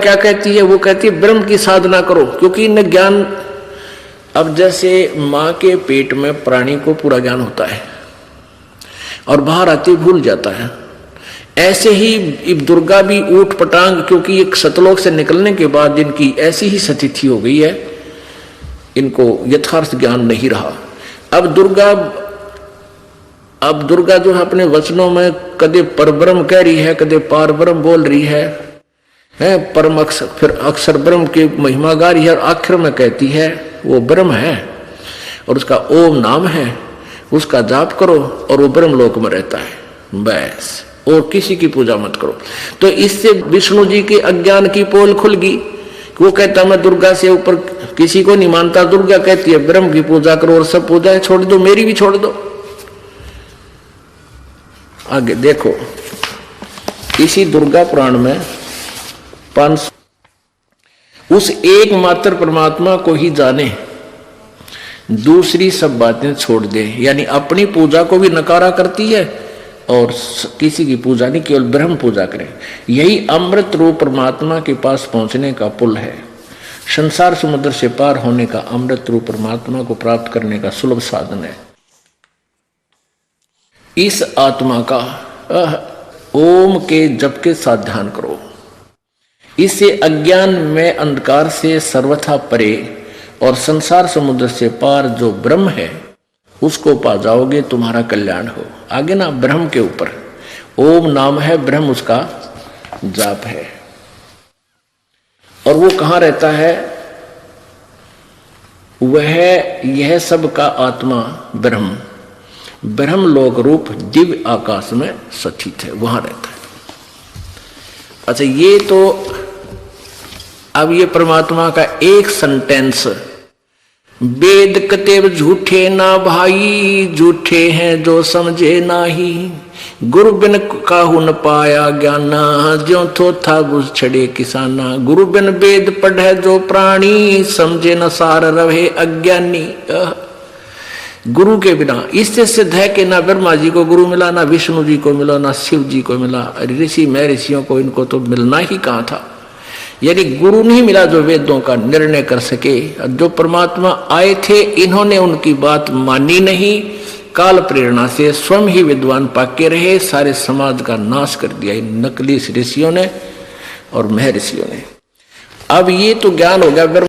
क्या कहती है? वो कहती है ब्रह्म की साधना करो, क्योंकि इन्हें ज्ञान, अब जैसे माँ के पेट में प्राणी को पूरा ज्ञान होता है और बाहर आते भूल जाता है, ऐसे ही दुर्गा भी ऊट पटांग, क्योंकि एक सतलोक से निकलने के बाद इनकी ऐसी ही स्थिति हो गई है, इनको यथार्थ ज्ञान नहीं रहा। अब दुर्गा जो है अपने वचनों में कदे परब्रह्म कह रही है, कदे पार ब्रह्म बोल रही है, परम अक्षर, फिर अक्षर ब्रह्म की महिमा गा रही है, और आखिर में कहती है वो ब्रह्म है और उसका ओम नाम है, उसका जाप करो और वो ब्रह्म लोक में रहता है बस, और किसी की पूजा मत करो। तो इससे विष्णु जी के अज्ञान की पोल खुल गई। वो कहता मैं दुर्गा से ऊपर किसी को नहीं मानता, दुर्गा कहती है ब्रह्म की पूजा करो और सब पूजाएं छोड़ दो, मेरी भी छोड़ दो। आगे देखो, इसी दुर्गा पुराण में 5 उस एकमात्र परमात्मा को ही जाने, दूसरी सब बातें छोड़ दे, यानी अपनी पूजा को भी नकारा करती है और किसी की पूजा नहीं, केवल ब्रह्म पूजा करें। यही अमृत रूप परमात्मा के पास पहुंचने का पुल है, संसार समुद्र से पार होने का, अमृत रूप परमात्मा को प्राप्त करने का सुलभ साधन है। इस आत्मा का ओम के जप के साथ ध्यान करो, इससे अज्ञान में अंधकार से सर्वथा परे और संसार समुद्र से पार जो ब्रह्म है उसको पा जाओगे, तुम्हारा कल्याण हो। आगे ना ब्रह्म के ऊपर ओम नाम है, ब्रह्म उसका जाप है, और वो कहाँ रहता है? वह यह सब का आत्मा ब्रह्म, ब्रह्म लोक रूप दिव्य आकाश में स्थित है, वहां रहता है। अच्छा, ये तो अब ये परमात्मा का एक सेंटेंस, वेद कतेव झूठे ना भाई, झूठे हैं जो समझे नाही, गुरु बिन काहू न पाया ज्ञाना, ज्यों थो था बुझ छड़े किसाना, गुरु बिन वेद पढ़े जो प्राणी, समझे न सार रहे अज्ञानी। गुरु के बिना, इससे सिद्ध है कि ना ब्रह्मा जी को गुरु मिला, ना विष्णु जी को मिला, ना शिव जी को मिला, ऋषि में ऋषियों को इनको तो मिलना ही कहाँ था। यानी गुरु नहीं मिला जो वेदों का निर्णय कर सके। जो परमात्मा आए थे इन्होंने उनकी बात मानी नहीं, काल प्रेरणा से स्वयं ही विद्वान पाके रहे, सारे समाज का नाश कर दिया इन नकली ऋषियों ने और महर्षियों ने। अब ये तो ज्ञान हो गया।